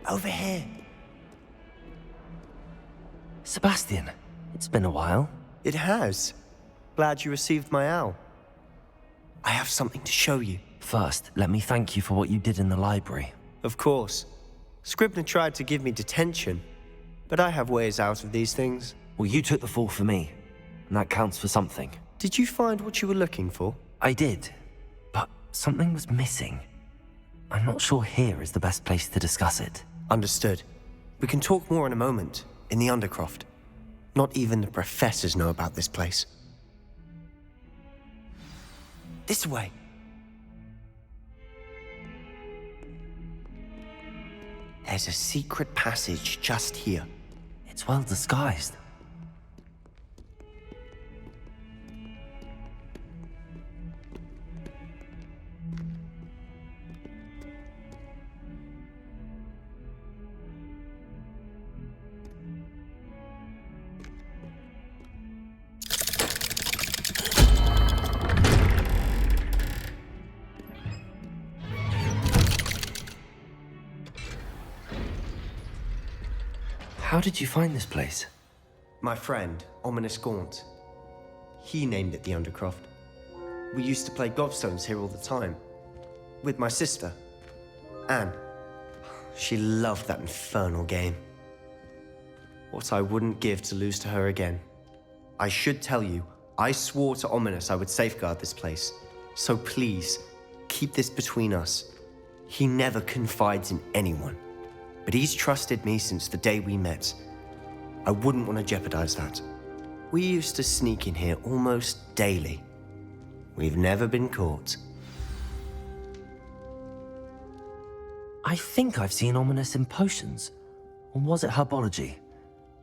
Over here. Sebastian, it's been a while. It has. Glad you received my owl. I have something to show you. First, let me thank you for what you did in the library. Of course. Scribner tried to give me detention, but I have ways out of these things. Well, you took the fall for me, and that counts for something. Did you find what you were looking for? I did, but something was missing. I'm not sure here is the best place to discuss it. Understood. We can talk more in a moment, in the Undercroft. Not even the professors know about this place. This way. There's a secret passage just here. It's well disguised. How did you find this place? My friend, Ominous Gaunt. He named it the Undercroft. We used to play gobstones here all the time. With my sister, Anne. She loved that infernal game. What I wouldn't give to lose to her again. I should tell you, I swore to Ominous I would safeguard this place. So please, keep this between us. He never confides in anyone. But he's trusted me since the day we met. I wouldn't want to jeopardize that. We used to sneak in here almost daily. We've never been caught. I think I've seen Ominous in potions. Or was it herbology?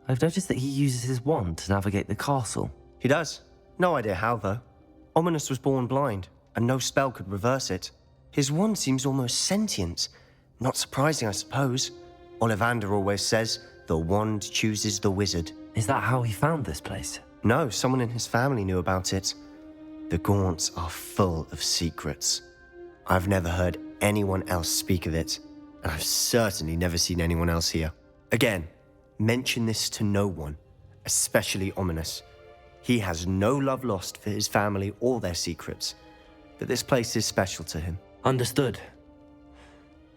I've noticed that he uses his wand to navigate the castle. He does. No idea how, though. Ominous was born blind, and no spell could reverse it. His wand seems almost sentient. Not surprising, I suppose. Ollivander always says, the wand chooses the wizard. Is that how he found this place? No, someone in his family knew about it. The Gaunts are full of secrets. I've never heard anyone else speak of it, and I've certainly never seen anyone else here. Again, mention this to no one, especially Ominous. He has no love lost for his family or their secrets, but this place is special to him. Understood.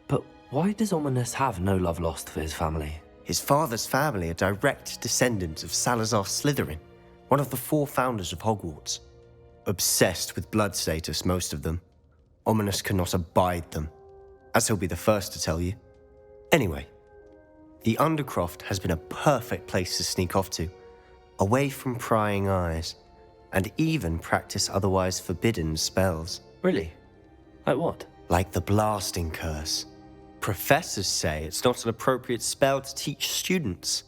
But why does Ominous have no love lost for his family? His father's family are direct descendants of Salazar Slytherin, one of the 4 founders of Hogwarts. Obsessed with blood status, most of them. Ominous cannot abide them, as he'll be the first to tell you. Anyway, the Undercroft has been a perfect place to sneak off to, away from prying eyes, and even practice otherwise forbidden spells. Really? Like what? Like the blasting curse. Professors say it's not an appropriate spell to teach students.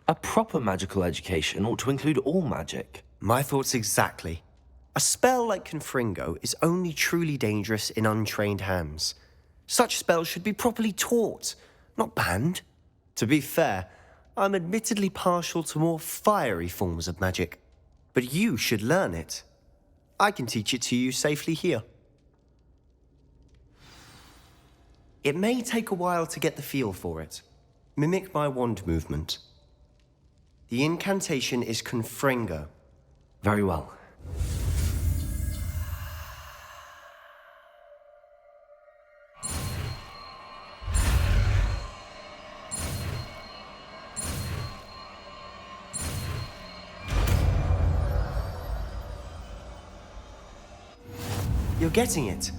A proper magical education ought to include all magic. My thoughts exactly. A spell like Confringo is only truly dangerous in untrained hands. Such spells should be properly taught, not banned. To be fair, I'm admittedly partial to more fiery forms of magic, but you should learn it. I can teach it to you safely here. It may take a while to get the feel for it. Mimic my wand movement. The incantation is Confringo. Very well. You're getting it.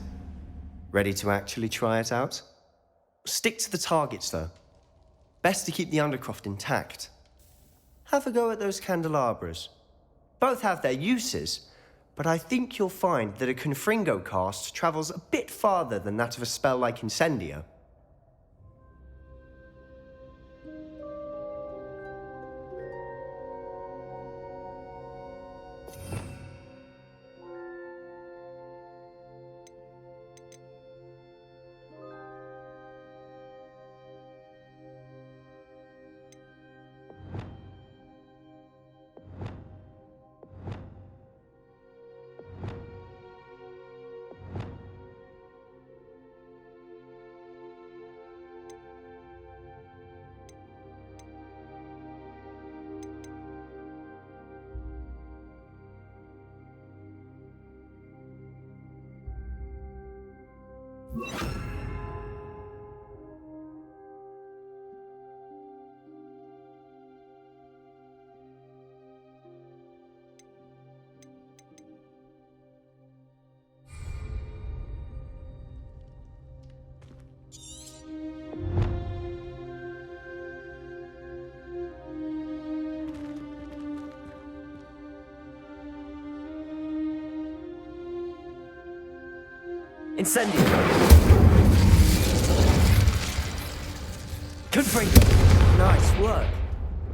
Ready to actually try it out? Stick to the targets, though. Best to keep the Undercroft intact. Have a go at those candelabras. Both have their uses, but I think you'll find that a Confringo cast travels a bit farther than that of a spell like Incendio. Incendio! Confringo! Nice work.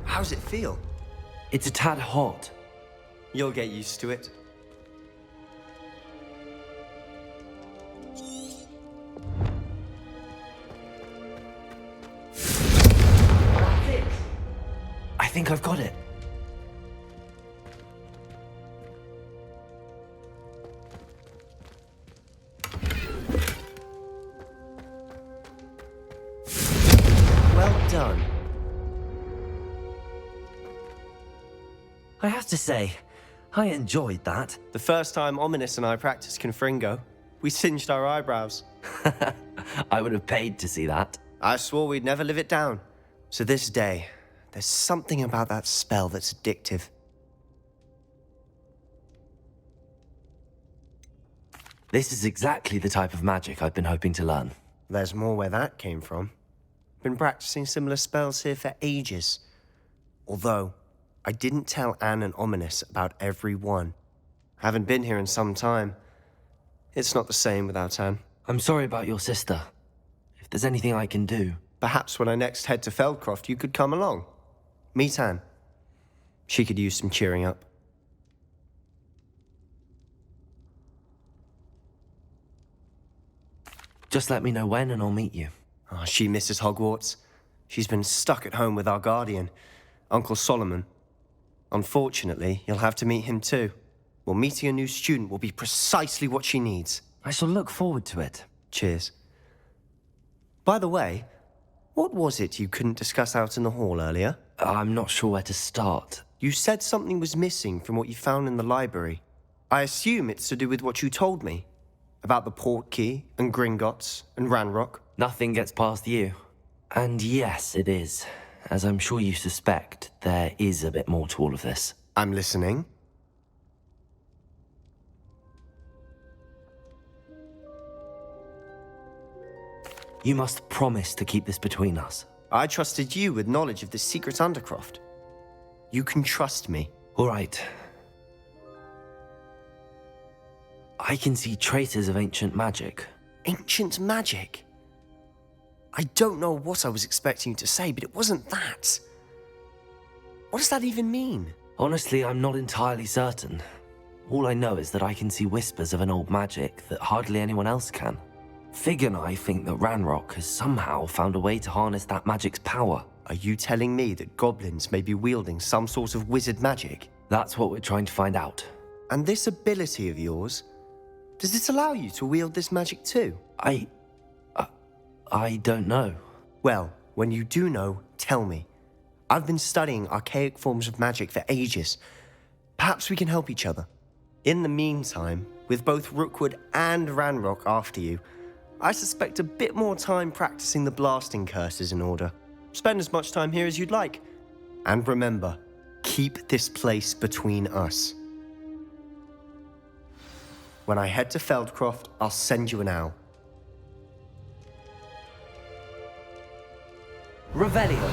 How's it feel? It's a tad hot. You'll get used to it. I think I've got it. Well done. I have to say, I enjoyed that. The first time Ominous and I practiced Confringo, we singed our eyebrows. I would have paid to see that. I swore we'd never live it down. So this day, there's something about that spell that's addictive. This is exactly the type of magic I've been hoping to learn. There's more where that came from. Been practicing similar spells here for ages. Although, I didn't tell Anne and Ominous about every one. Haven't been here in some time. It's not the same without Anne. I'm sorry about your sister. If there's anything I can do... Perhaps when I next head to Feldcroft, you could come along. Meet Anne. She could use some cheering up. Just let me know when and I'll meet you. Oh, she misses Hogwarts. She's been stuck at home with our guardian, Uncle Solomon. Unfortunately, you'll have to meet him too. Well, meeting a new student will be precisely what she needs. I shall look forward to it. Cheers. By the way, what was it you couldn't discuss out in the hall earlier? I'm not sure where to start. You said something was missing from what you found in the library. I assume it's to do with what you told me. About the Portkey, and Gringotts, and Ranrock. Nothing gets past you. And yes, it is. As I'm sure you suspect, there is a bit more to all of this. I'm listening. You must promise to keep this between us. I trusted you with knowledge of the secret Undercroft. You can trust me. All right. I can see traces of ancient magic. Ancient magic? I don't know what I was expecting you to say, but it wasn't that. What does that even mean? Honestly, I'm not entirely certain. All I know is that I can see whispers of an old magic that hardly anyone else can. Fig and I think that Ranrock has somehow found a way to harness that magic's power. Are you telling me that goblins may be wielding some sort of wizard magic? That's what we're trying to find out. And this ability of yours, does it allow you to wield this magic too? I don't know. Well, when you do know, tell me. I've been studying archaic forms of magic for ages. Perhaps we can help each other. In the meantime, with both Rookwood and Ranrock after you, I suspect a bit more time practicing the blasting curse is in order. Spend as much time here as you'd like. And remember, keep this place between us. When I head to Feldcroft, I'll send you an owl. Revelio.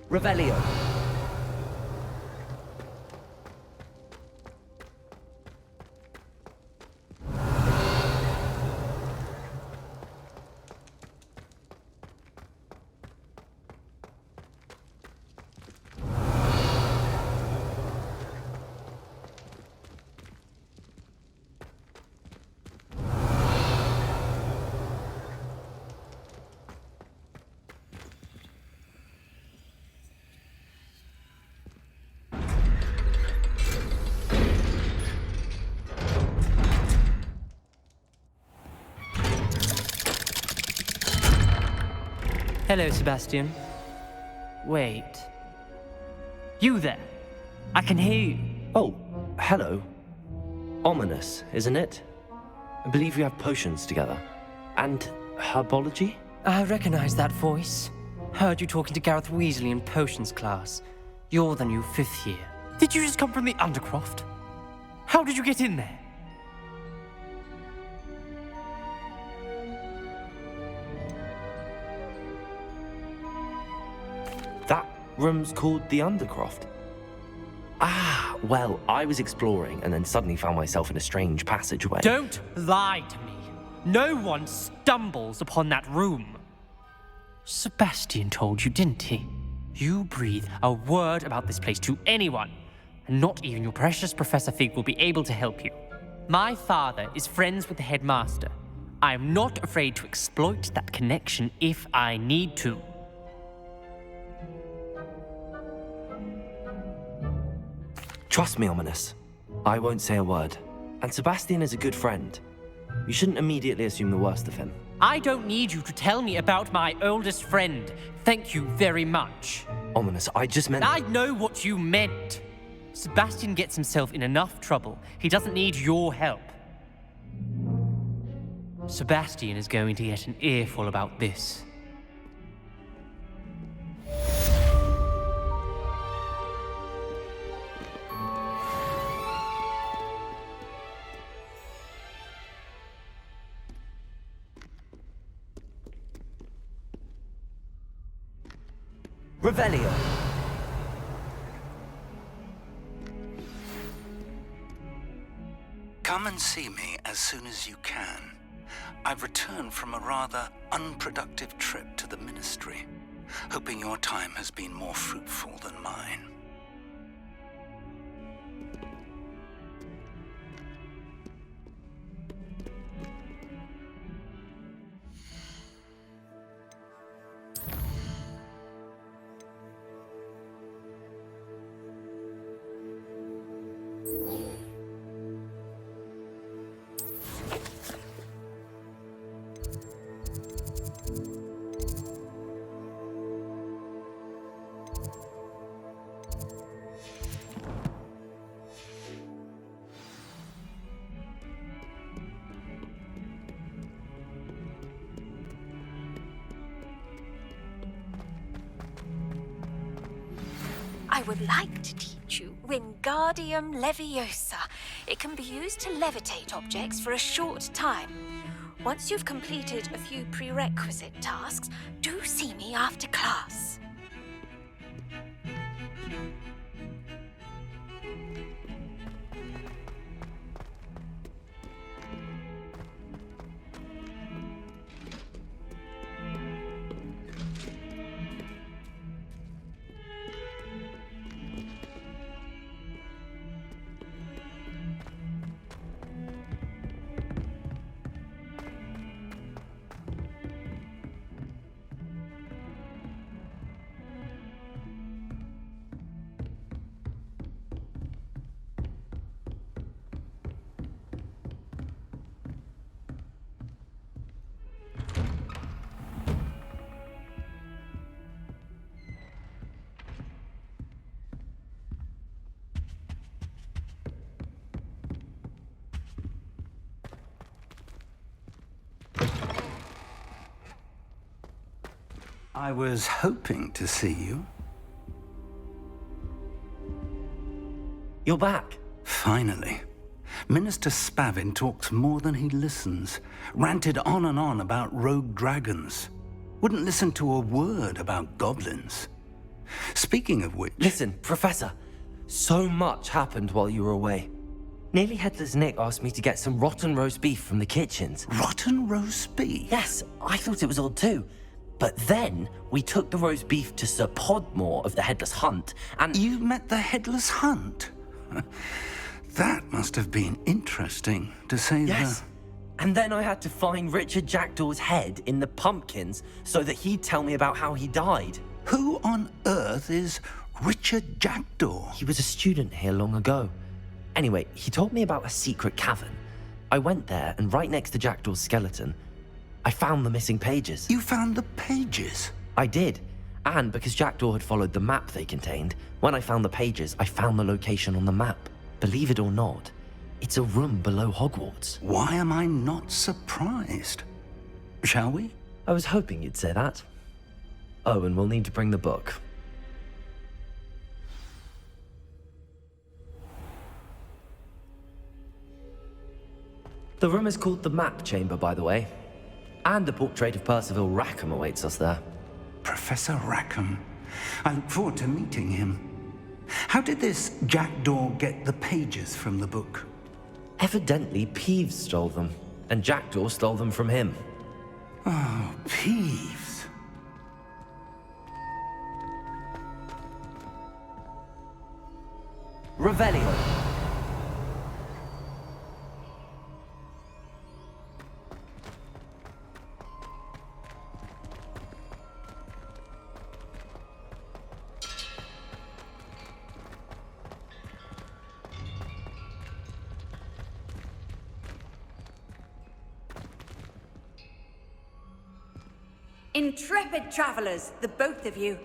Revelio. Hello, Sebastian. Wait. You there? I can hear you. Oh, hello. Ominous, isn't it? I believe we have potions together. And herbology? I recognize that voice. Heard you talking to Gareth Weasley in potions class. You're the new 5th year. Did you just come from the Undercroft? How did you get in there? That room's called the Undercroft. Ah, well, I was exploring and then suddenly found myself in a strange passageway. Don't lie to me. No one stumbles upon that room. Sebastian told you, didn't he? You breathe a word about this place to anyone, and not even your precious Professor Fig will be able to help you. My father is friends with the headmaster. I am not afraid to exploit that connection if I need to. Trust me, Ominous. I won't say a word. And Sebastian is a good friend. You shouldn't immediately assume the worst of him. I don't need you to tell me about my oldest friend. Thank you very much. Ominous, I just meant... I know what you meant. Sebastian gets himself in enough trouble. He doesn't need your help. Sebastian is going to get an earful about this. Revelio. Come and see me as soon as you can. I've returned from a rather unproductive trip to the ministry, hoping your time has been more fruitful than mine. I would like to teach you Wingardium Leviosa. It can be used to levitate objects for a short time. Once you've completed a few prerequisite tasks, do see me after class. I was hoping to see you. You're back. Finally. Minister Spavin talks more than he listens. Ranted on and on about rogue dragons. Wouldn't listen to a word about goblins. Speaking of which... Listen, Professor, so much happened while you were away. Nearly Headless Nick asked me to get some rotten roast beef from the kitchens. Rotten roast beef? Yes, I thought it was odd too. But then we took the roast beef to Sir Podmore of the Headless Hunt, and... You met the Headless Hunt? That must have been interesting, to say Yes. And then I had to find Richard Jackdaw's head in the pumpkins so that he'd tell me about how he died. Who on earth is Richard Jackdaw? He was a student here long ago. Anyway, he told me about a secret cavern. I went there, and right next to Jackdaw's skeleton, I found the missing pages. You found the pages? I did. And because Jackdaw had followed the map they contained, when I found the pages, I found the location on the map. Believe it or not, it's a room below Hogwarts. Why am I not surprised? Shall we? I was hoping you'd say that. Oh, and we'll need to bring the book. The room is called the Map Chamber, by the way. And a portrait of Percival Rackham awaits us there. Professor Rackham. I look forward to meeting him. How did this Jackdaw get the pages from the book? Evidently, Peeves stole them, and Jackdaw stole them from him. Oh, Peeves. Revelio. Intrepid travelers, the both of you.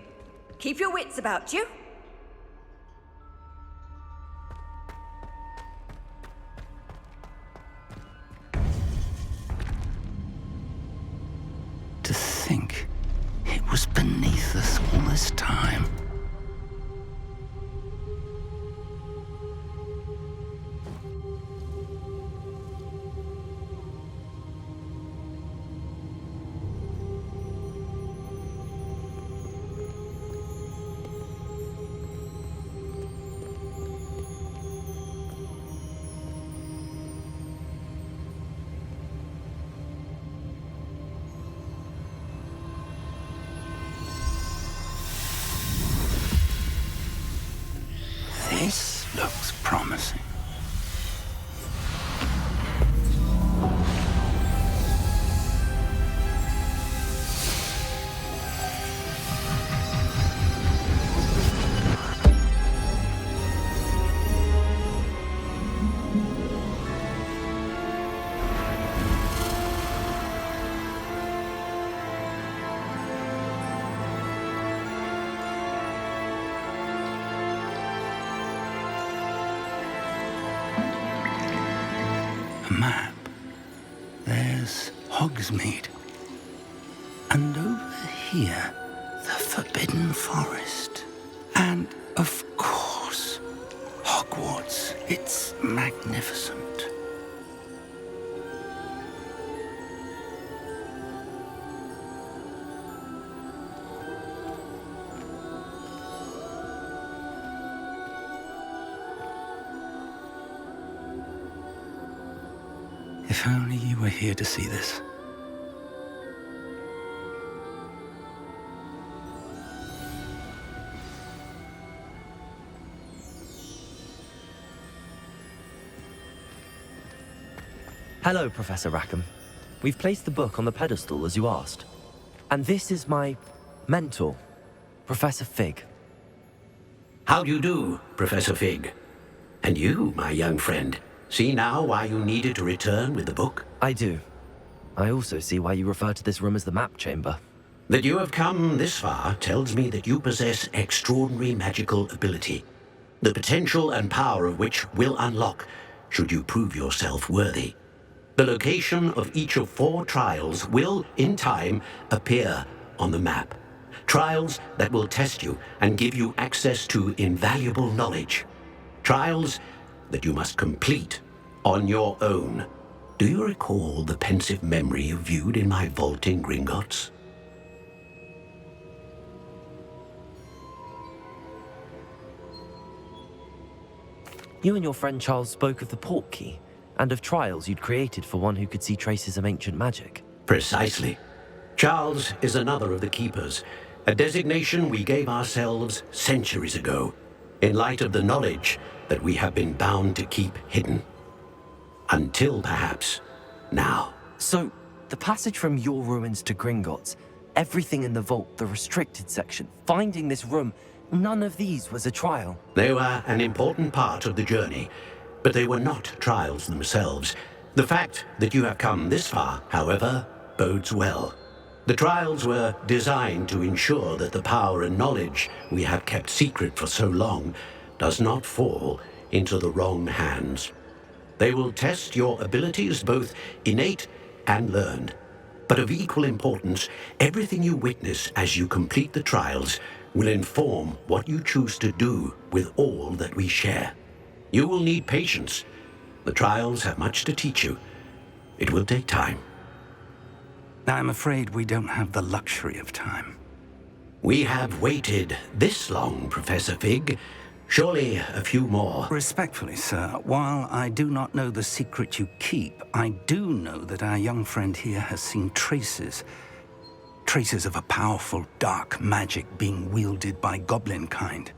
Keep your wits about you. To think it was beneath us all this time. This looks promising. A map. There's Hogsmeade. And over here, the Forbidden Forest. And, of course, Hogwarts. It's magnificent. If only you were here to see this. Hello, Professor Rackham. We've placed the book on the pedestal as you asked. And this is my mentor, Professor Fig. How do you do, Professor Fig? And you, my young friend, see now why you needed to return with the book? I do. I also see why you refer to this room as the Map Chamber. That you have come this far tells me that you possess extraordinary magical ability, the potential and power of which will unlock should you prove yourself worthy. The location of each of 4 trials will, in time, appear on the map. Trials that will test you and give you access to invaluable knowledge. Trials that you must complete on your own. Do you recall the pensive memory you viewed in my vault in Gringotts? You and your friend Charles spoke of the port key, and of trials you'd created for one who could see traces of ancient magic. Precisely. Charles is another of the keepers, a designation we gave ourselves centuries ago, in light of the knowledge that we have been bound to keep hidden. Until, perhaps, now. So, the passage from your ruins to Gringotts, everything in the vault, the restricted section, finding this room, none of these was a trial. They were an important part of the journey, but they were not trials themselves. The fact that you have come this far, however, bodes well. The trials were designed to ensure that the power and knowledge we have kept secret for so long does not fall into the wrong hands. They will test your abilities, both innate and learned. But of equal importance, everything you witness as you complete the trials will inform what you choose to do with all that we share. You will need patience. The trials have much to teach you. It will take time. I'm afraid we don't have the luxury of time. We have waited this long, Professor Fig. Surely a few more. Respectfully, sir, while I do not know the secret you keep, I do know that our young friend here has seen traces of a powerful dark magic being wielded by goblin kind.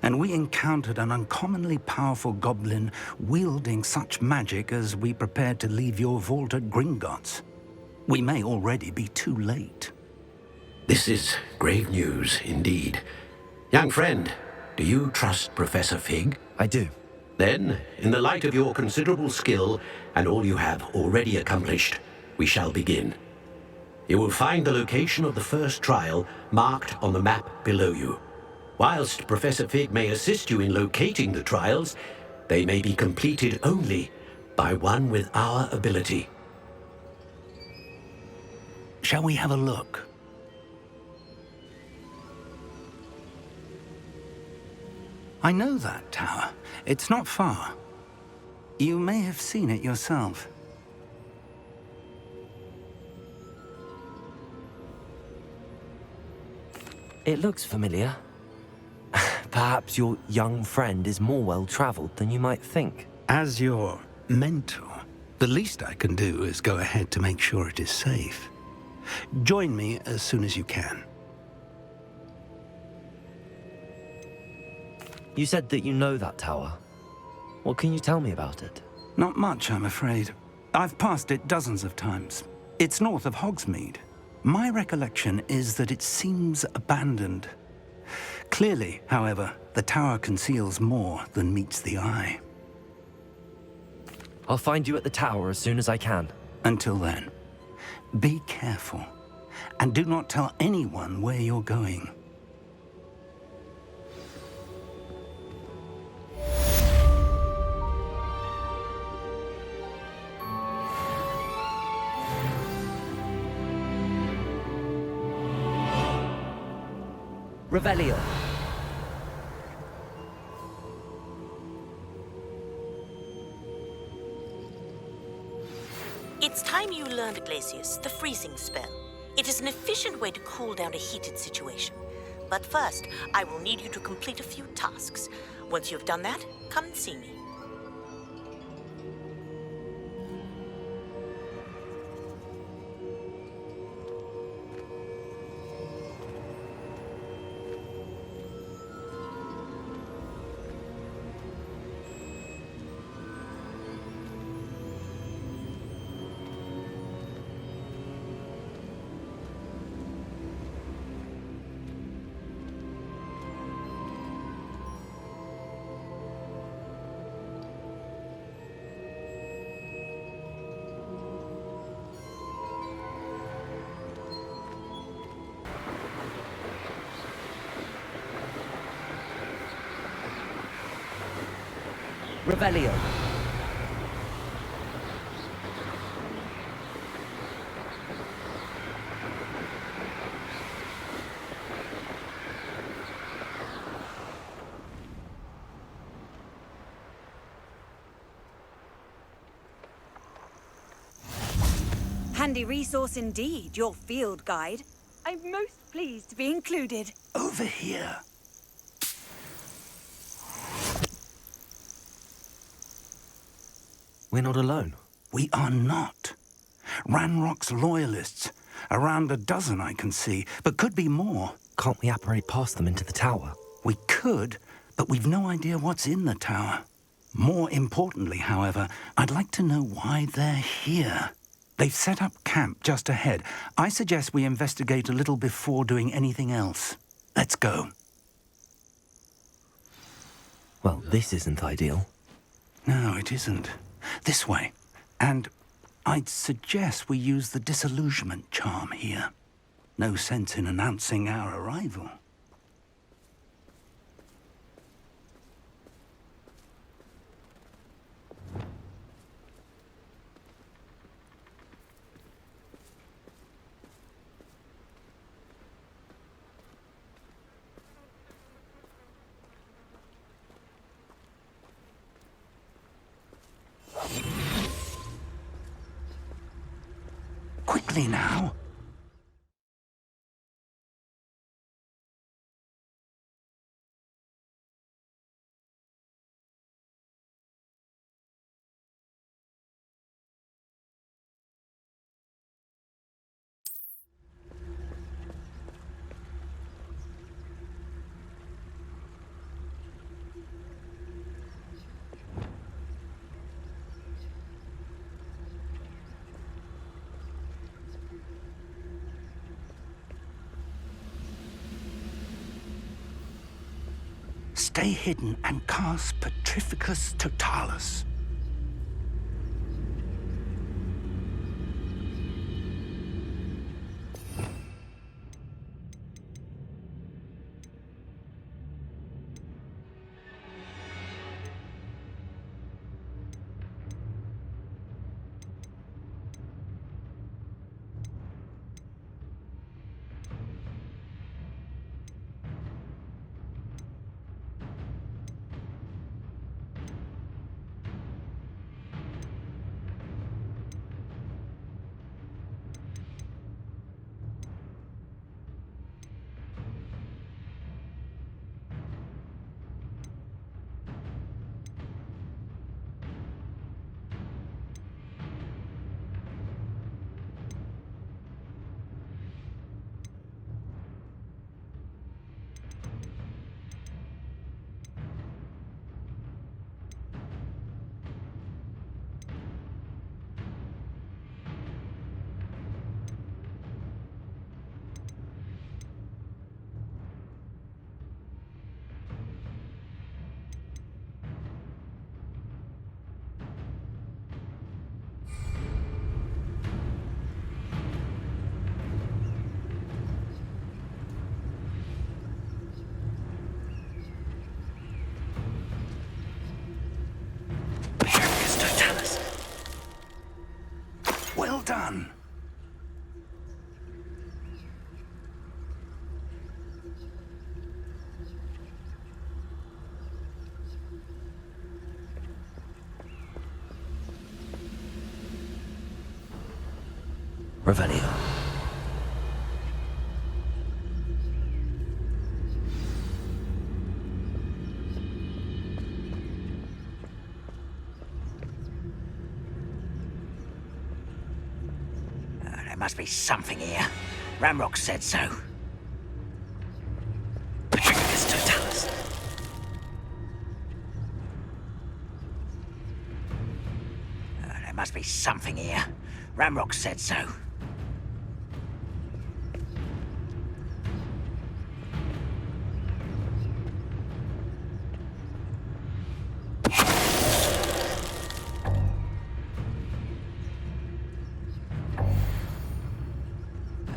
And we encountered an uncommonly powerful goblin wielding such magic as we prepared to leave your vault at Gringotts. We may already be too late. This is grave news indeed. Young friend, do you trust Professor Fig? I do. Then, in the light of your considerable skill and all you have already accomplished, we shall begin. You will find the location of the first trial marked on the map below you. Whilst Professor Fig may assist you in locating the trials, they may be completed only by one with our ability. Shall we have a look? I know that tower. It's not far. You may have seen it yourself. It looks familiar. Perhaps your young friend is more well-traveled than you might think. As your mentor, the least I can do is go ahead to make sure it is safe. Join me as soon as you can. You said that you know that tower. What can you tell me about it? Not much, I'm afraid. I've passed it dozens of times. It's north of Hogsmeade. My recollection is that it seems abandoned. Clearly, however, the tower conceals more than meets the eye. I'll find you at the tower as soon as I can. Until then, be careful, and do not tell anyone where you're going. Revelio. It's time you learned, Glacius, the freezing spell. It is an efficient way to cool down a heated situation. But first, I will need you to complete a few tasks. Once you've done that, come and see me. Revelio. Handy resource indeed, your field guide. I'm most pleased to be included. Over here. We're not alone. We are not. Ranrock's loyalists. Around a dozen I can see, but could be more. Can't we apparate past them into the tower? We could, but we've no idea what's in the tower. More importantly, however, I'd like to know why they're here. They've set up camp just ahead. I suggest we investigate a little before doing anything else. Let's go. Well, this isn't ideal. No, it isn't. This way. And I'd suggest we use the disillusionment charm here. No sense in announcing our arrival. Quickly now. Stay hidden and cast Petrificus Totalis. Well done. Revelio. There must be something here. Ramrock said so. Petrificus Totalis. There must be something here. Ramrock said so.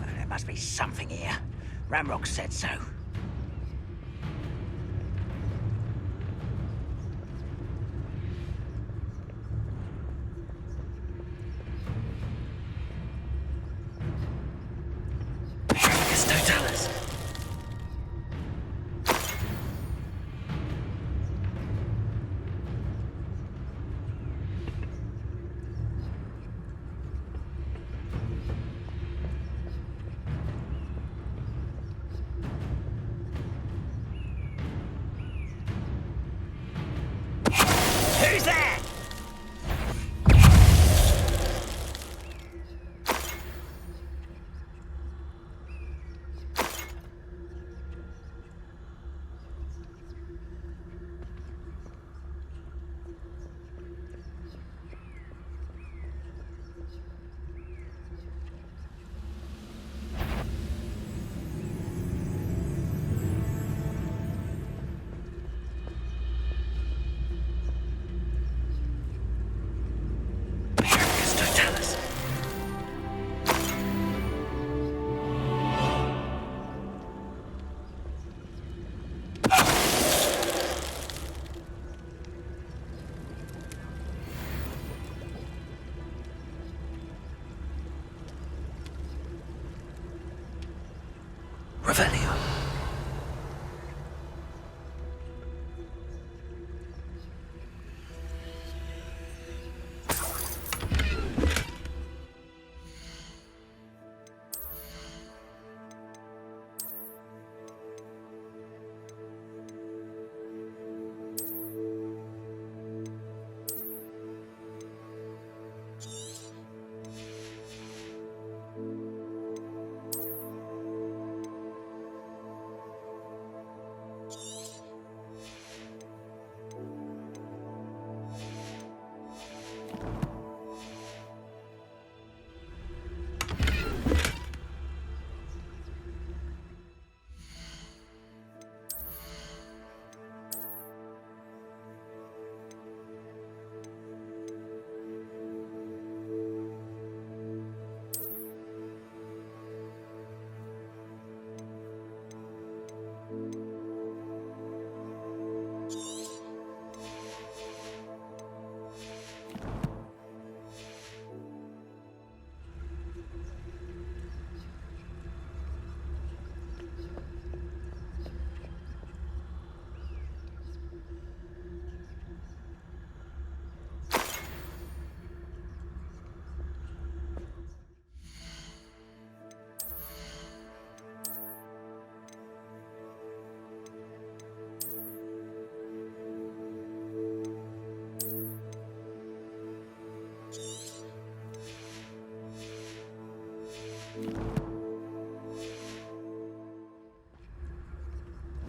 There must be something here. Ramrock said so. Petrificus Totalis. Who's there? Revelio.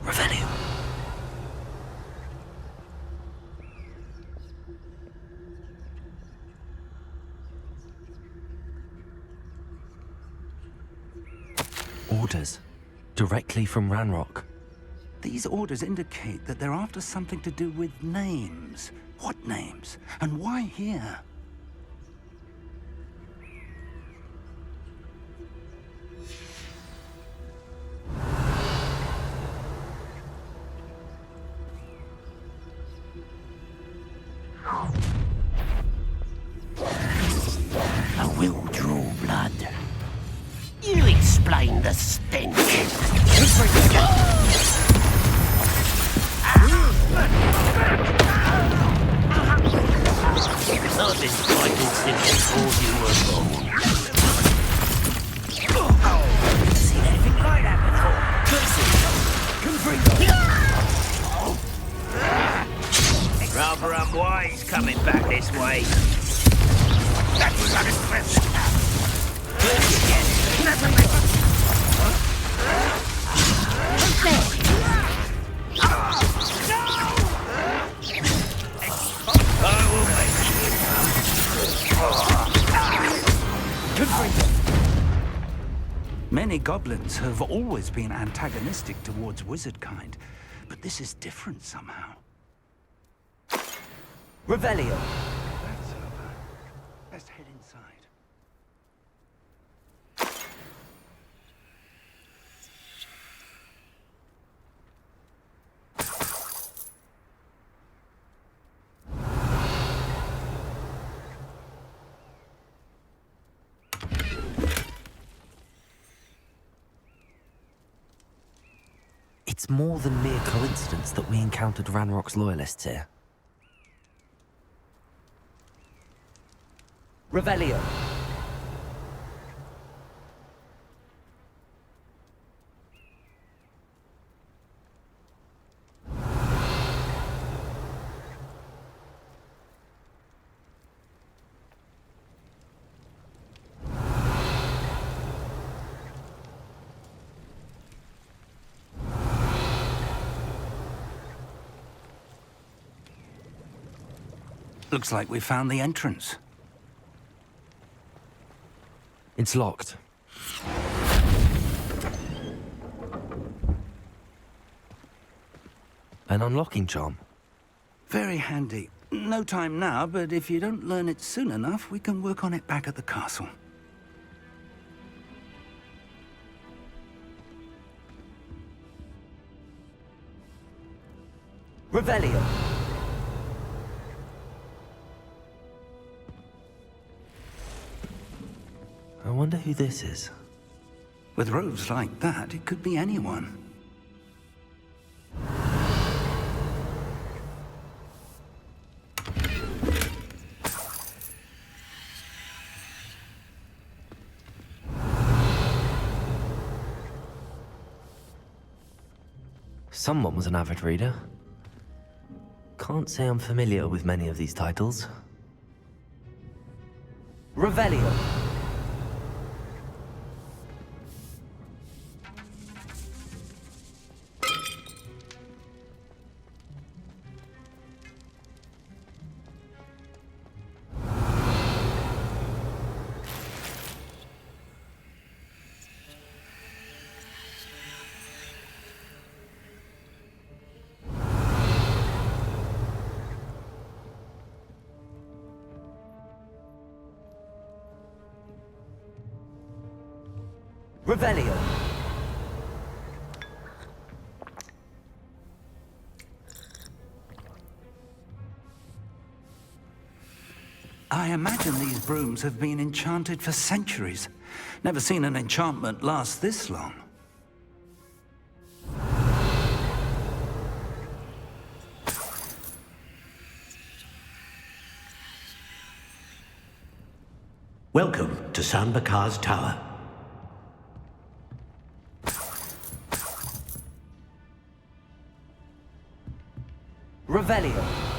Revelio. Orders. Directly from Ranrock. These orders indicate that they're after something to do with names. What names? And why here? I will draw blood. You explain the stench. I've been fighting since before you were born. Seen anything like that before? Rather unwise coming back this way. That was unimpressive. Many goblins have always been antagonistic towards wizard kind, but this is different somehow. Revelio. That's over. Let's head inside. It's more than mere coincidence that we encountered Ranrock's loyalists here. Revelio. Looks like we found the entrance. It's locked. An unlocking charm. Very handy. No time now, but if you don't learn it soon enough, we can work on it back at the castle. Revelio. I wonder who this is. With robes like that, it could be anyone. Someone was an avid reader. Can't say I'm familiar with many of these titles. Revelio. Revelio. I imagine these brooms have been enchanted for centuries. Never seen an enchantment last this long. Welcome to San Bakar's Tower. Revelio.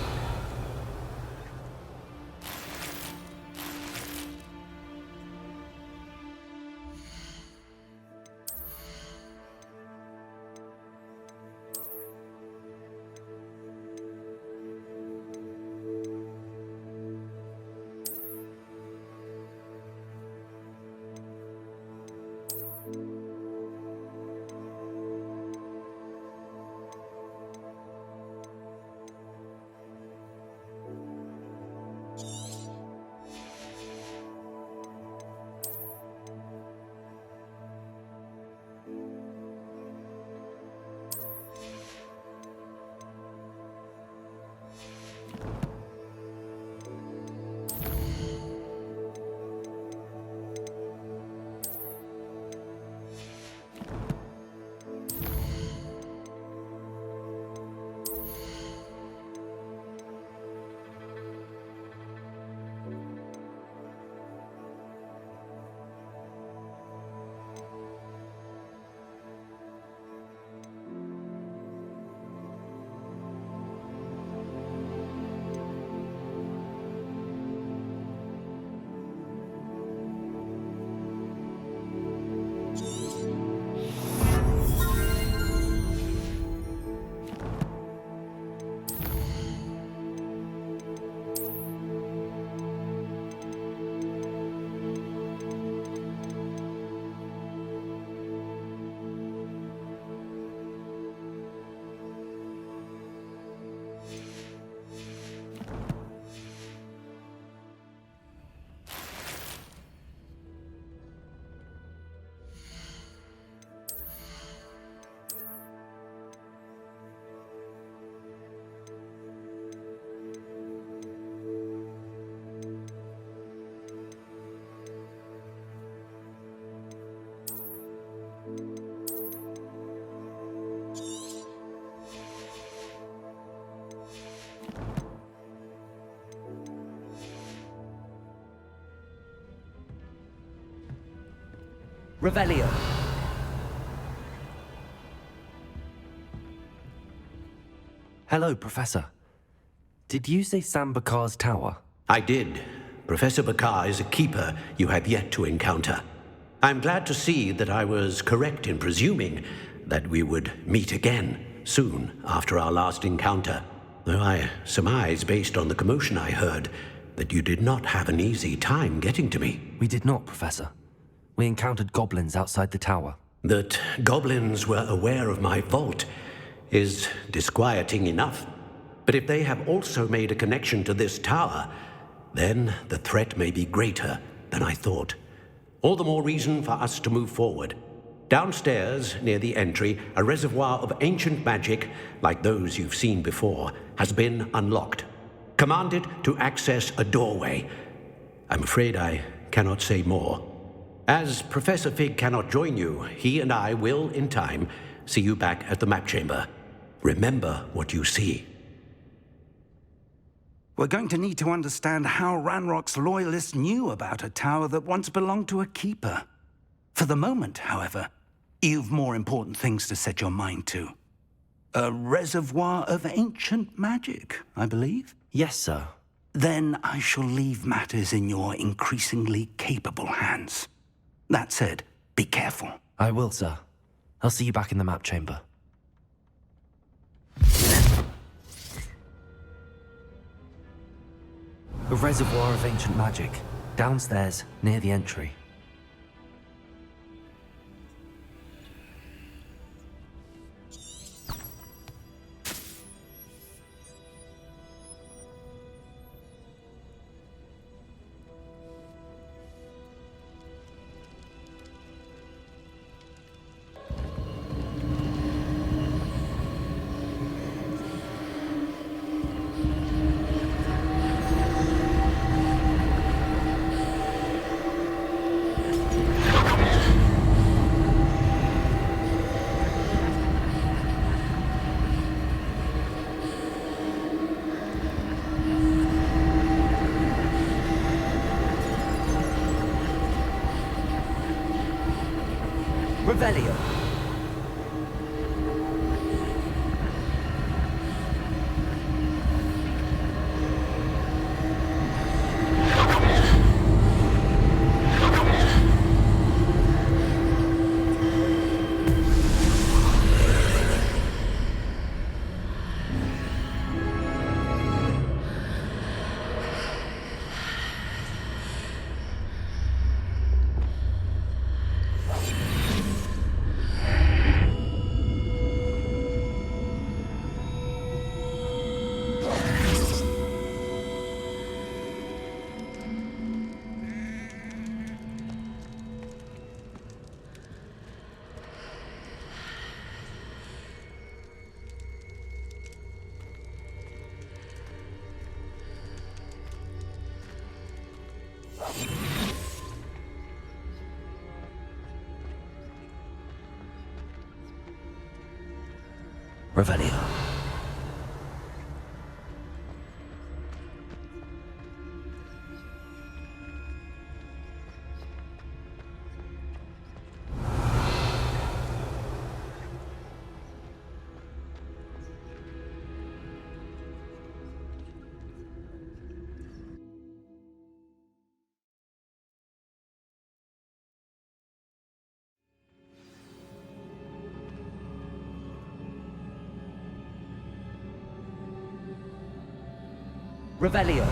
Revelio. Hello, Professor. Did you say San Bakar's Tower? I did. Professor Bakar is a keeper you have yet to encounter. I'm glad to see that I was correct in presuming that we would meet again soon after our last encounter, though I surmise, based on the commotion I heard, that you did not have an easy time getting to me. We did not, Professor. We encountered goblins outside the tower. That goblins were aware of my vault is disquieting enough. But if they have also made a connection to this tower, then the threat may be greater than I thought. All the more reason for us to move forward. Downstairs, near the entry, a reservoir of ancient magic, like those you've seen before, has been unlocked. Commanded to access a doorway. I'm afraid I cannot say more. As Professor Fig cannot join you, he and I will, in time, see you back at the map chamber. Remember what you see. We're going to need to understand how Ranrock's loyalists knew about a tower that once belonged to a keeper. For the moment, however, you've more important things to set your mind to. A reservoir of ancient magic, I believe? Yes, sir. Then I shall leave matters in your increasingly capable hands. That said, be careful. I will, sir. I'll see you back in the map chamber. A reservoir of ancient magic. Downstairs, near the entry. Revelio. Revelio. Revelio.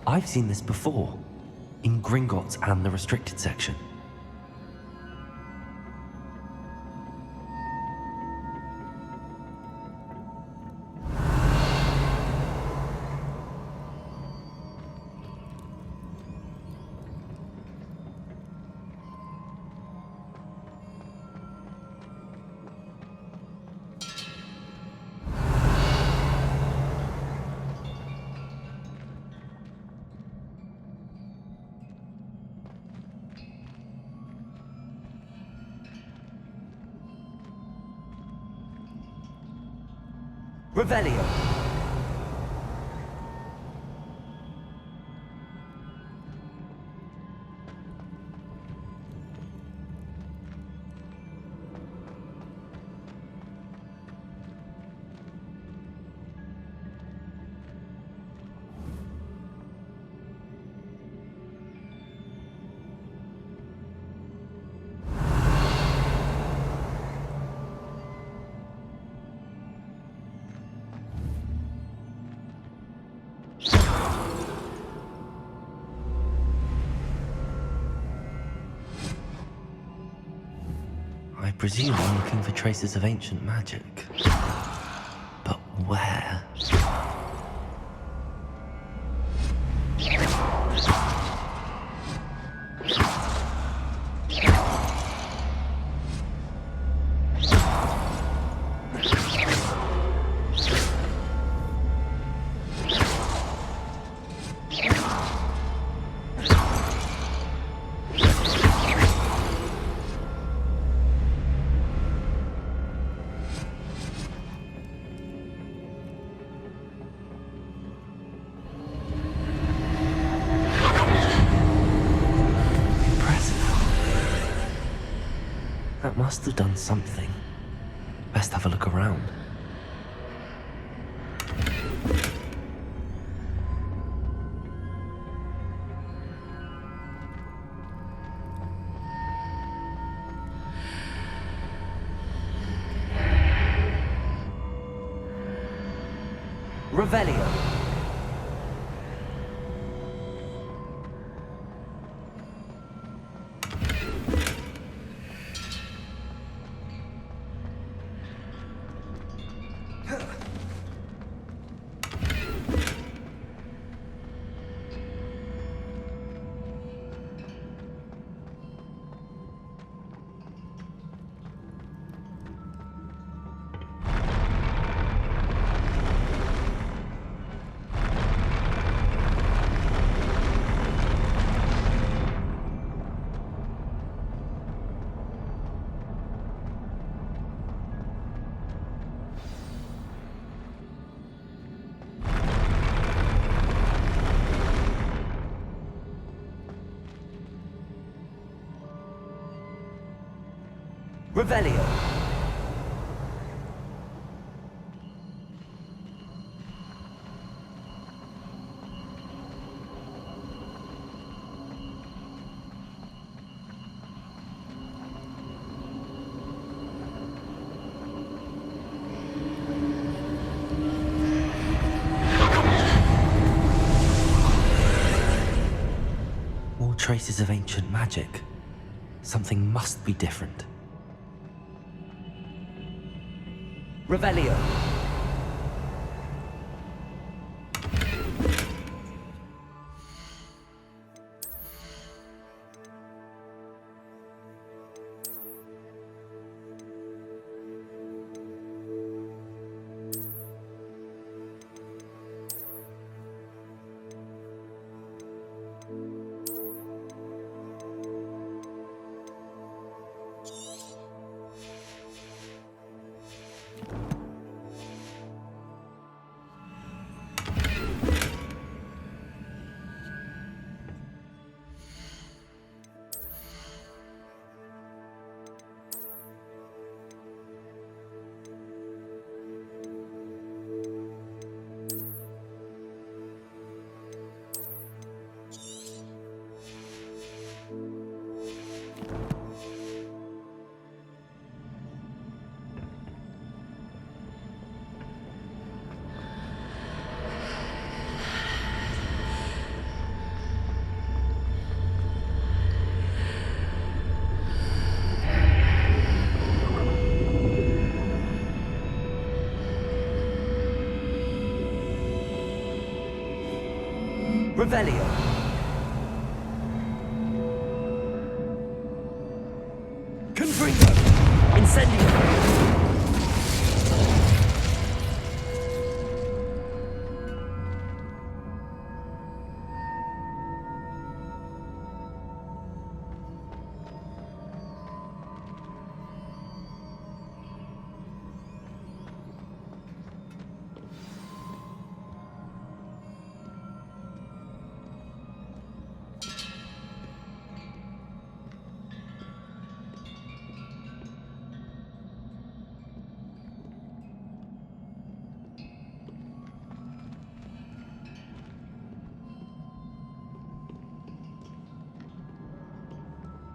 I've seen this before, in Gringotts and the restricted section. Revelio. I presume I'm looking for traces of ancient magic. But where? That must have done something. Best have a look around. Revelio. Revelio. More traces of ancient magic. Something must be different. Revelio. Revelio. Confringo. Incendio.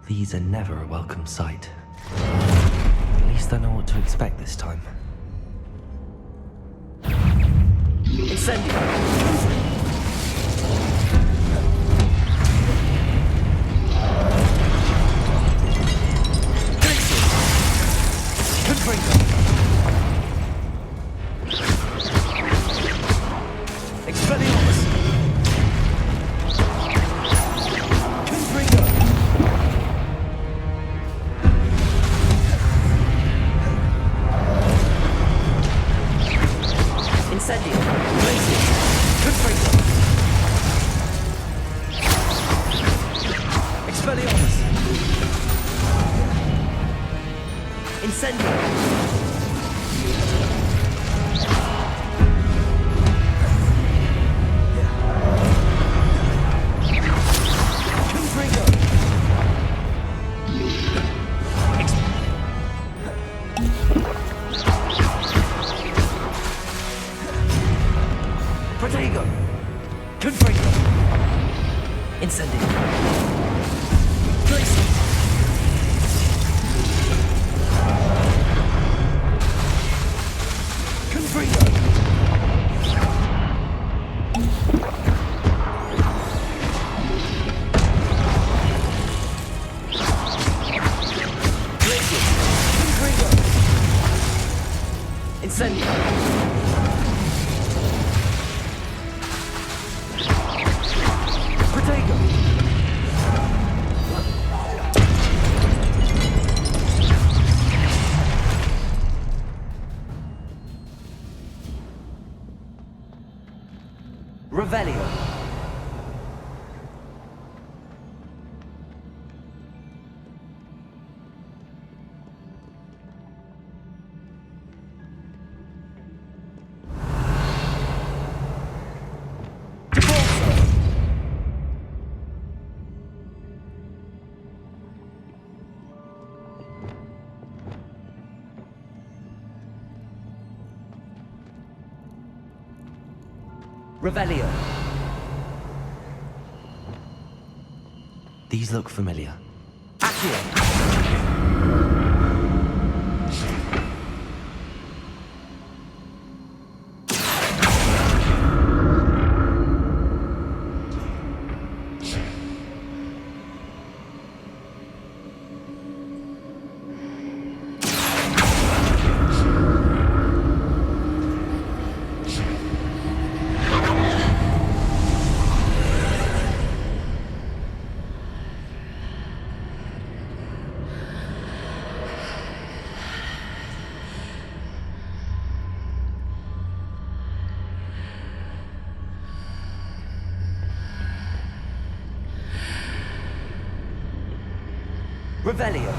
These are never a welcome sight. At least I know what to expect this time. Incendio! Protego! Confringo! Incendio! Glacier! Confringo! Glacier! Confringo! Incendio! Protego! Revelio! Revelio. These look familiar. Accio. Revelio.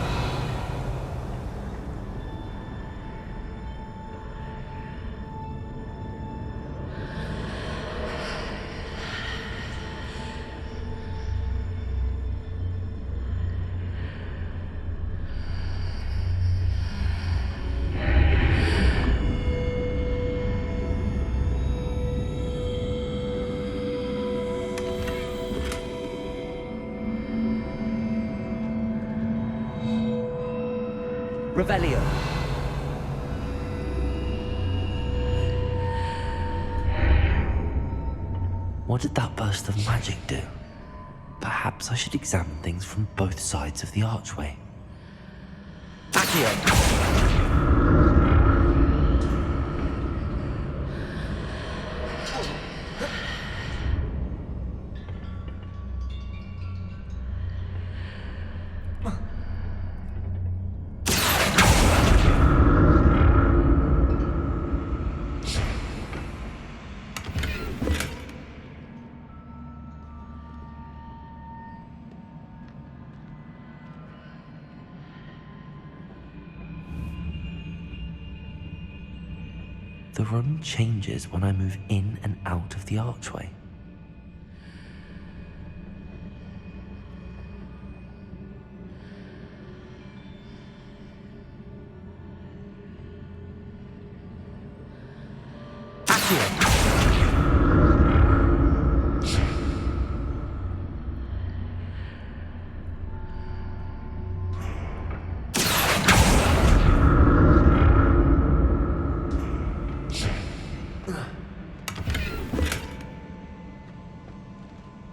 Revelio. What did that burst of magic do? Perhaps I should examine things from both sides of the archway. Accio. The room changes when I move in and out of the archway. Accio.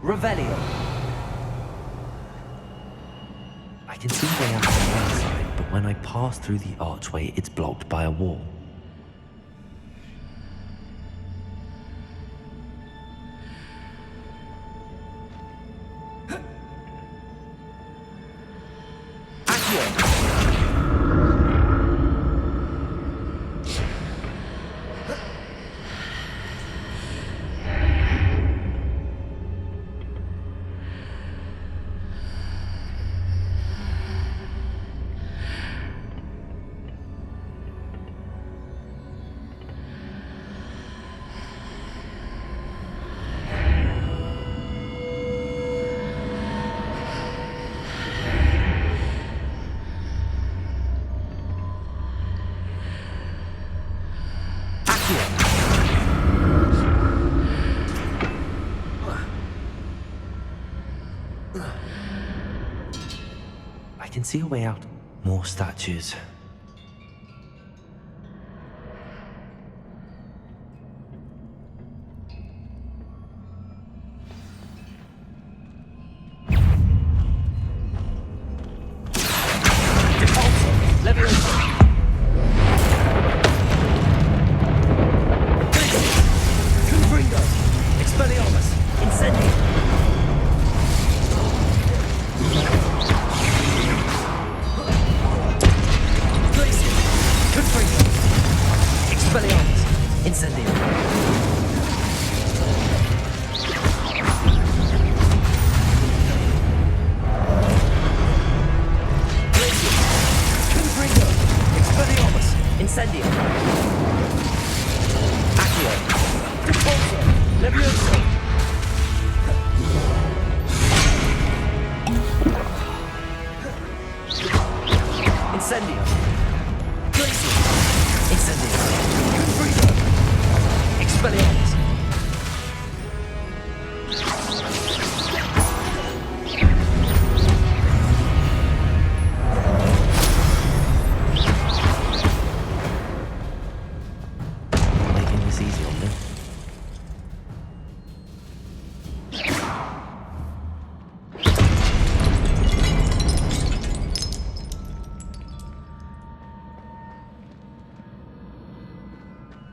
Revelio. I can see way out on one side, but when I pass through the archway, it's blocked by a wall. Accio. see a way out. More statues.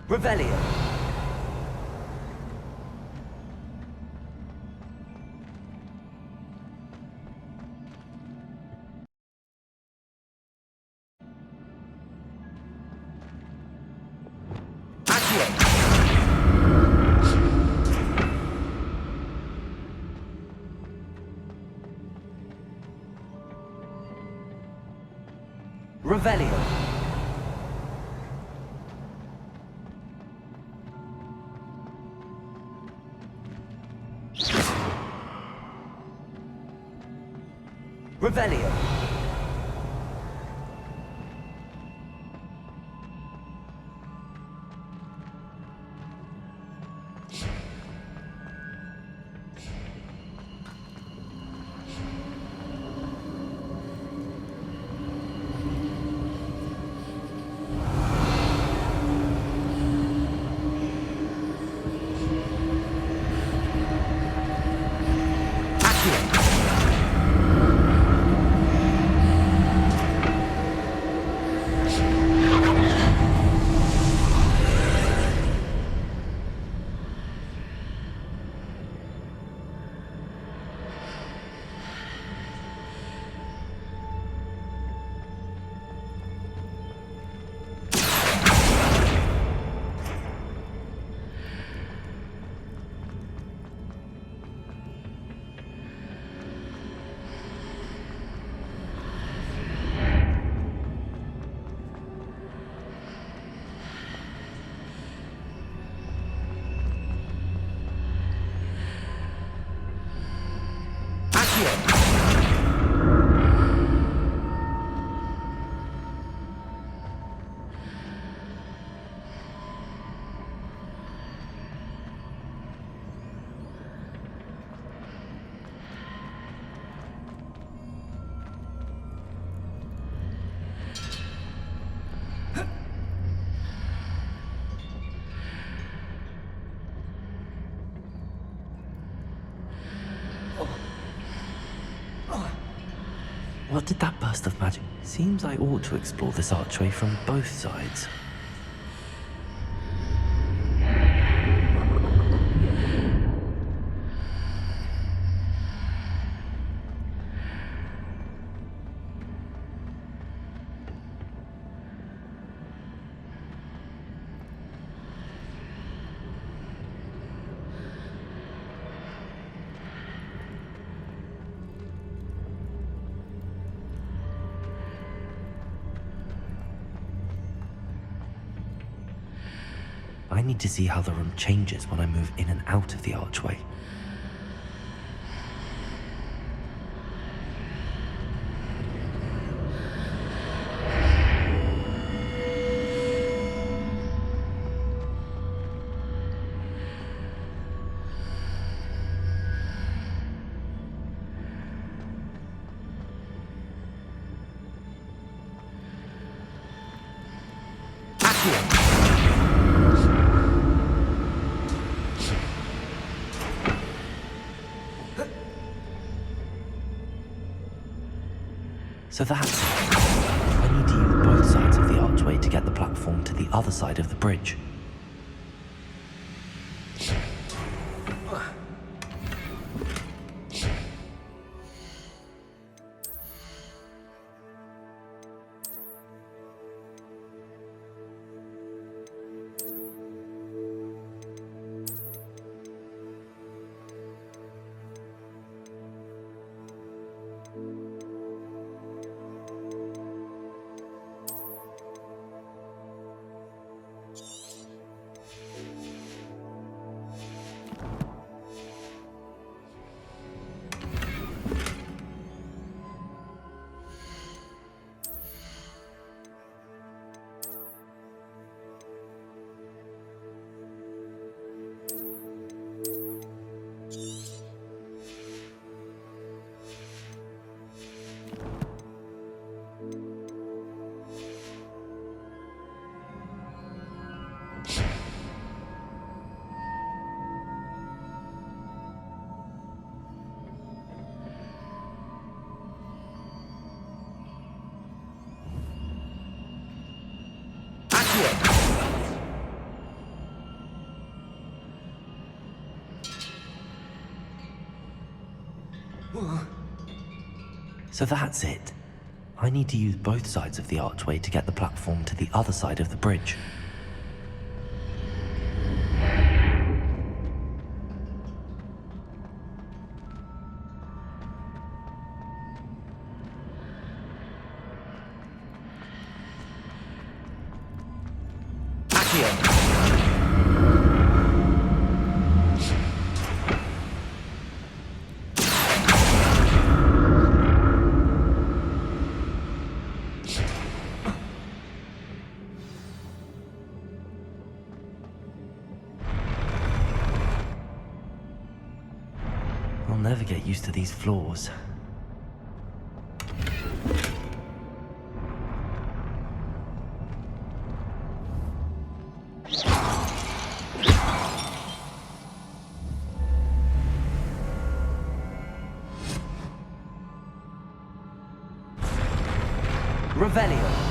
Revelio. Revelio. Revelio. What did that burst of magic? Seems I ought to explore this archway from both sides. I need to see how the room changes when I move in and out of the archway. So that's it. I need to use both sides of the archway to get the platform to the other side of the bridge. So that's it. I need to use both sides of the archway to get the platform to the other side of the bridge. I'll never get used to these floors. Revelio.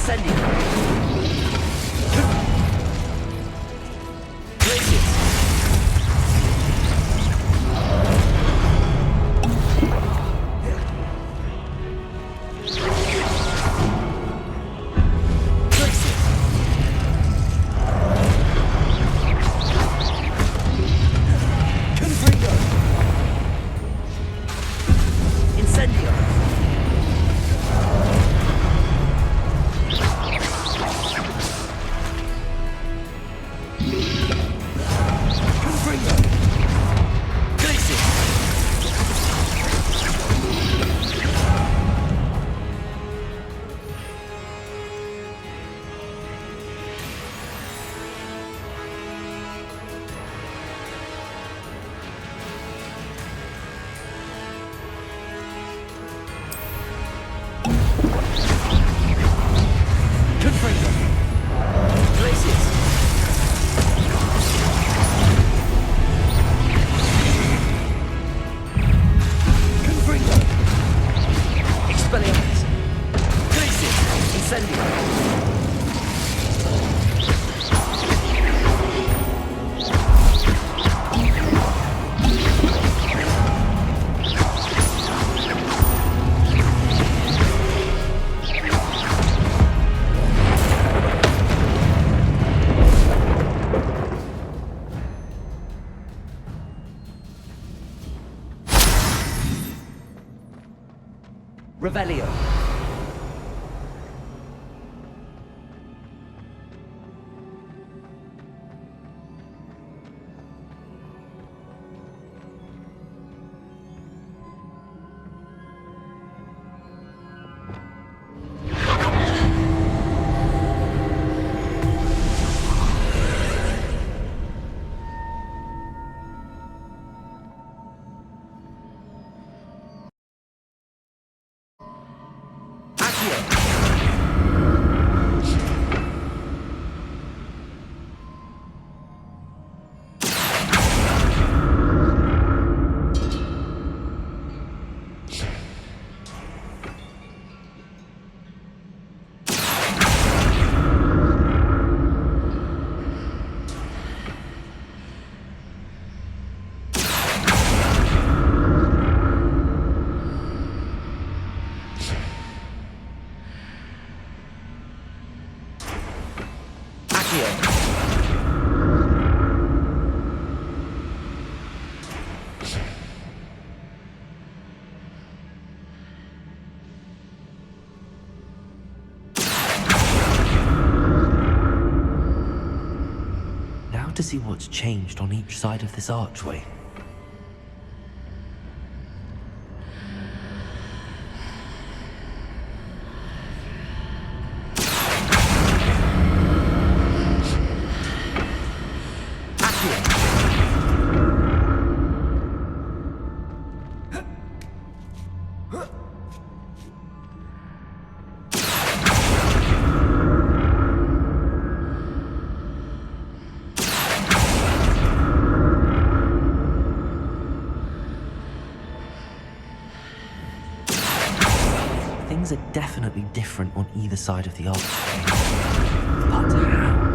Incendio. Revelio. To see what's changed on each side of this archway. Things are definitely different on either side of the archway. But how?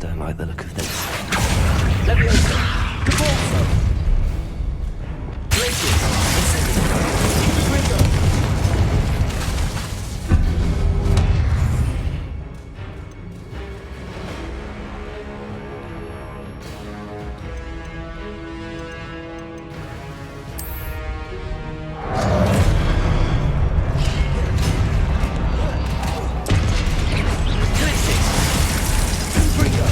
Don't like the look of this. Leviosa. Cabalso. Gracious. Ringo. Gracious. Ringo.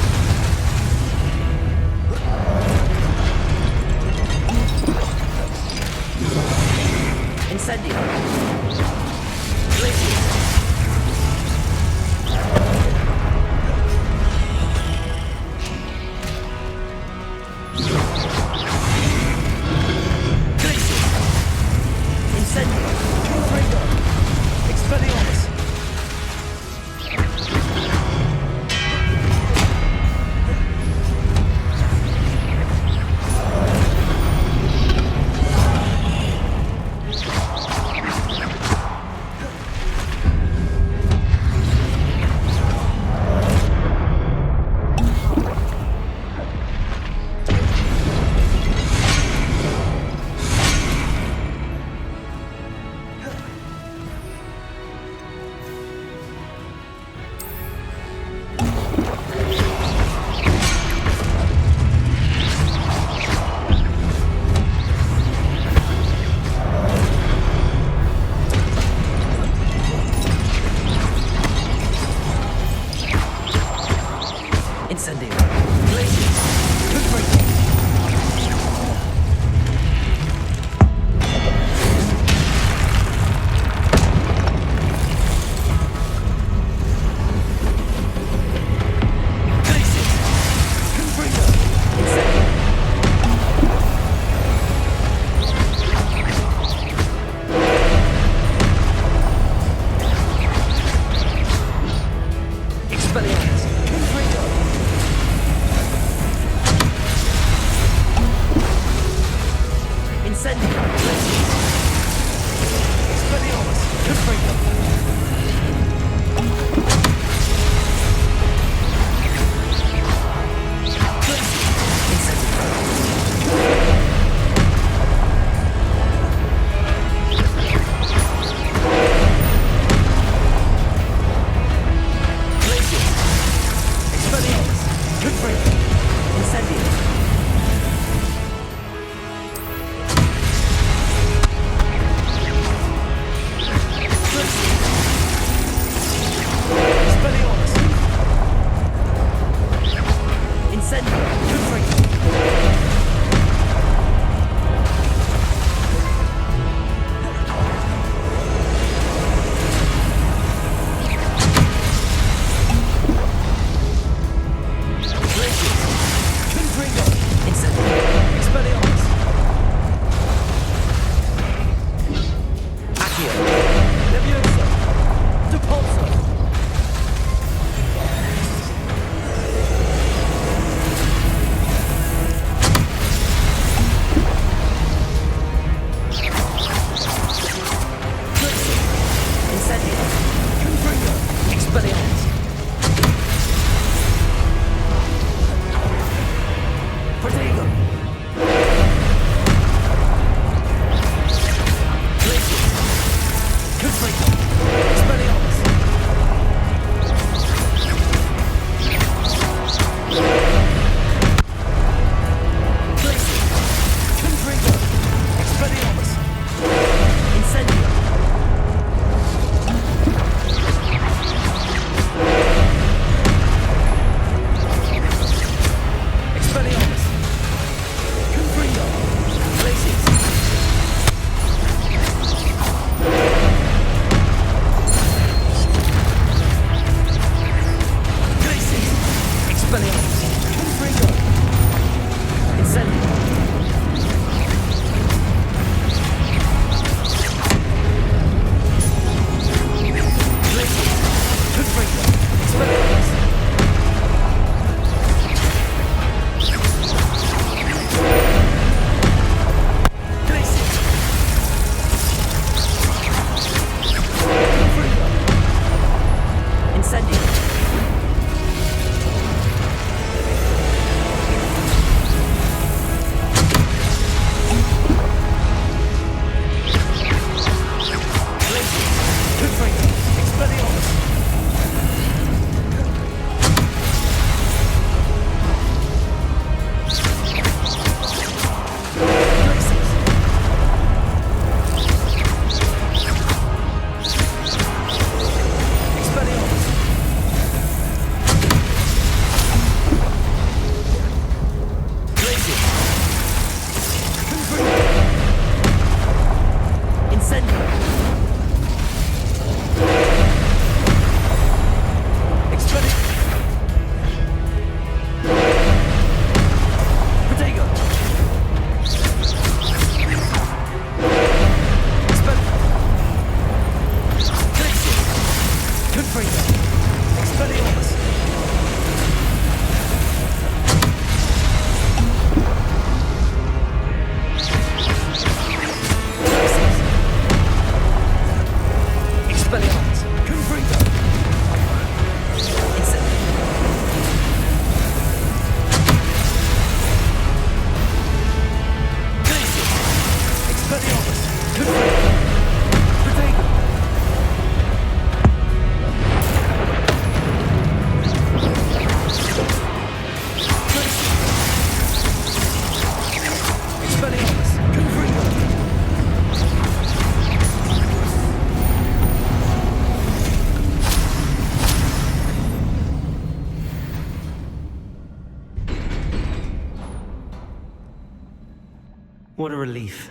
What a relief.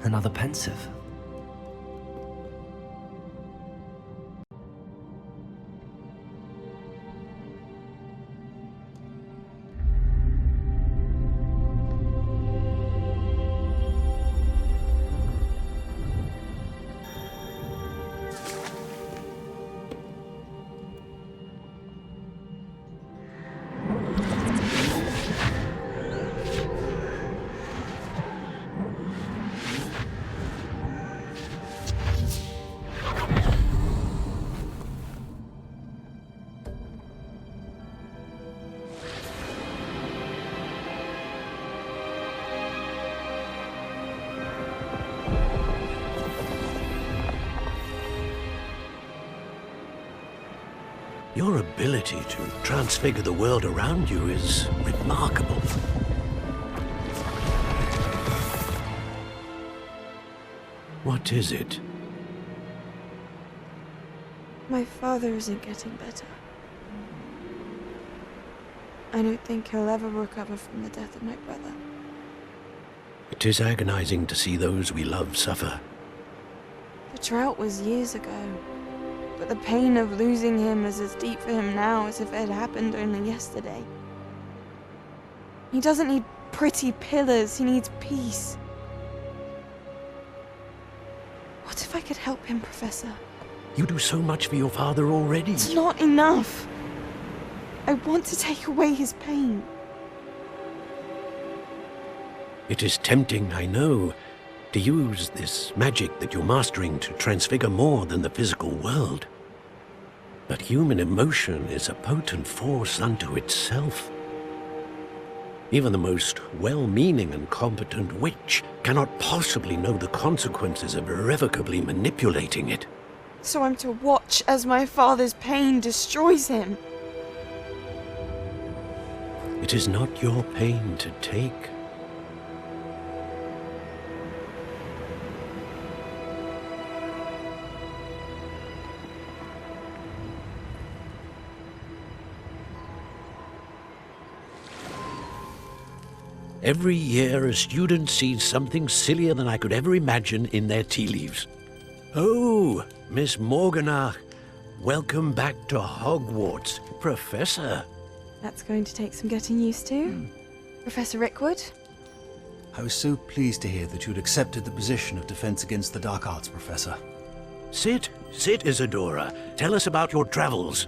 Another pensive. Your ability to transfigure the world around you is remarkable. What is it? My father isn't getting better. I don't think he'll ever recover from the death of my brother. It is agonizing to see those we love suffer. The drought was years ago, but the pain of losing him is as deep for him now as if it had happened only yesterday. He doesn't need pretty pillars, he needs peace. What if I could help him, Professor? You do so much for your father already. It's not enough. I want to take away his pain. It is tempting, I know, to use this magic that you're mastering to transfigure more than the physical world. But human emotion is a potent force unto itself. Even the most well-meaning and competent witch cannot possibly know the consequences of irrevocably manipulating it. So I'm to watch as my father's pain destroys him. It is not your pain to take. Every year, a student sees something sillier than I could ever imagine in their tea leaves. Oh, Miss Morganach, welcome back to Hogwarts, Professor. That's going to take some getting used to. Professor Rickwood? I was so pleased to hear that you'd accepted the position of Defense Against the Dark Arts, Professor. Sit, Isadora. Tell us about your travels.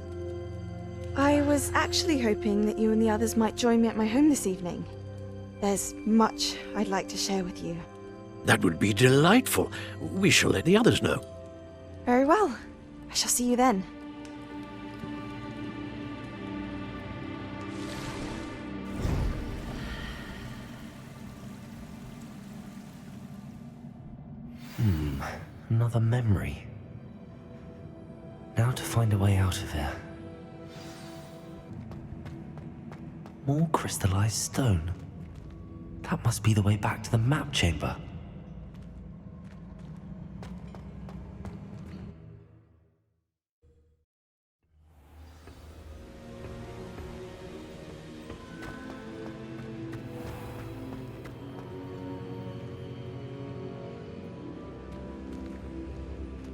I was actually hoping that you and the others might join me at my home this evening. There's much I'd like to share with you. That would be delightful. We shall let the others know. Very well. I shall see you then. Another memory. Now to find a way out of here. More crystallized stone. That must be the way back to the map chamber.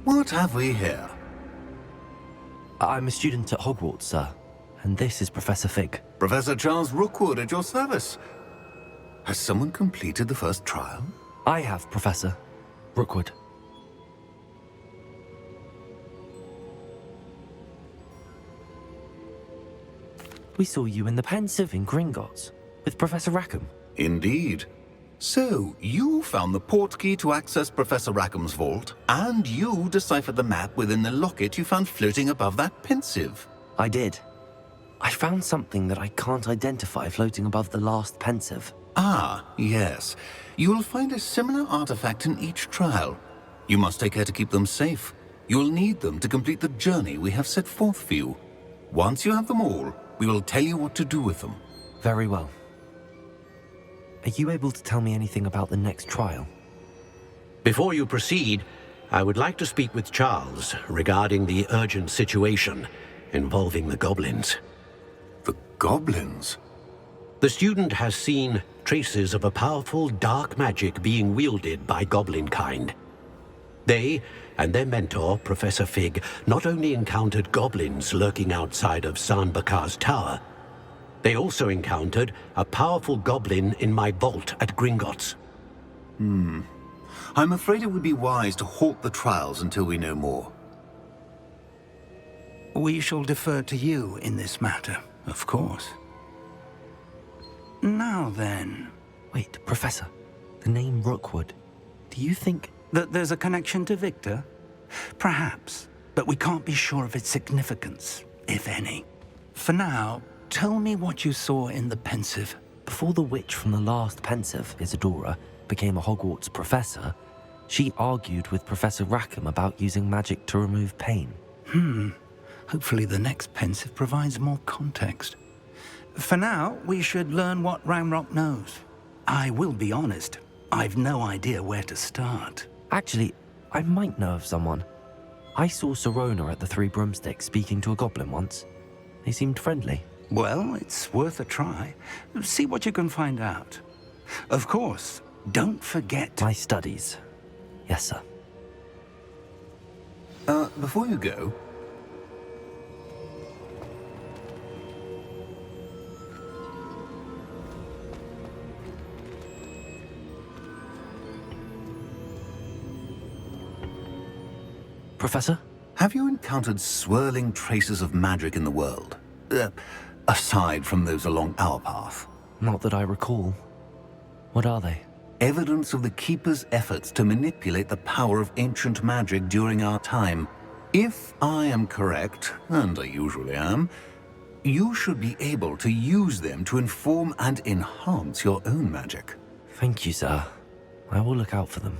What have we here? I'm a student at Hogwarts, sir. And this is Professor Fig. Professor Charles Rookwood at your service. Has someone completed the first trial? I have, Professor Rookwood. We saw you in the Pensive in Gringotts with Professor Rackham. Indeed. So, you found the portkey to access Professor Rackham's vault, and you deciphered the map within the locket you found floating above that Pensive. I did. I found something that I can't identify floating above the last Pensive. Ah, yes. You will find a similar artifact in each trial. You must take care to keep them safe. You'll need them to complete the journey we have set forth for you. Once you have them all, we will tell you what to do with them. Very well. Are you able to tell me anything about the next trial? Before you proceed, I would like to speak with Charles regarding the urgent situation involving the goblins. The goblins? The student has seen traces of a powerful dark magic being wielded by goblin kind. They and their mentor, Professor Fig, not only encountered goblins lurking outside of San Bakar's tower, they also encountered a powerful goblin in my vault at Gringotts. I'm afraid it would be wise to halt the trials until we know more. We shall defer to you in this matter, of course. Now then... Wait, Professor. The name Rookwood. Do you think... that there's a connection to Victor? Perhaps, but we can't be sure of its significance, if any. For now, tell me what you saw in the pensive. Before the witch from the last pensive, Isadora, became a Hogwarts professor, she argued with Professor Rackham about using magic to remove pain. Hopefully the next pensive provides more context. For now, we should learn what Ranrock knows. I will be honest, I've no idea where to start. Actually, I might know of someone. I saw Serona at the Three Broomsticks speaking to a goblin once. They seemed friendly. Well, it's worth a try. See what you can find out. Of course, don't forget... My studies. Yes, sir. Before you go... Professor? Have you encountered swirling traces of magic in the world? Aside from those along our path? Not that I recall. What are they? Evidence of the Keeper's efforts to manipulate the power of ancient magic during our time. If I am correct, and I usually am, you should be able to use them to inform and enhance your own magic. Thank you, sir. I will look out for them.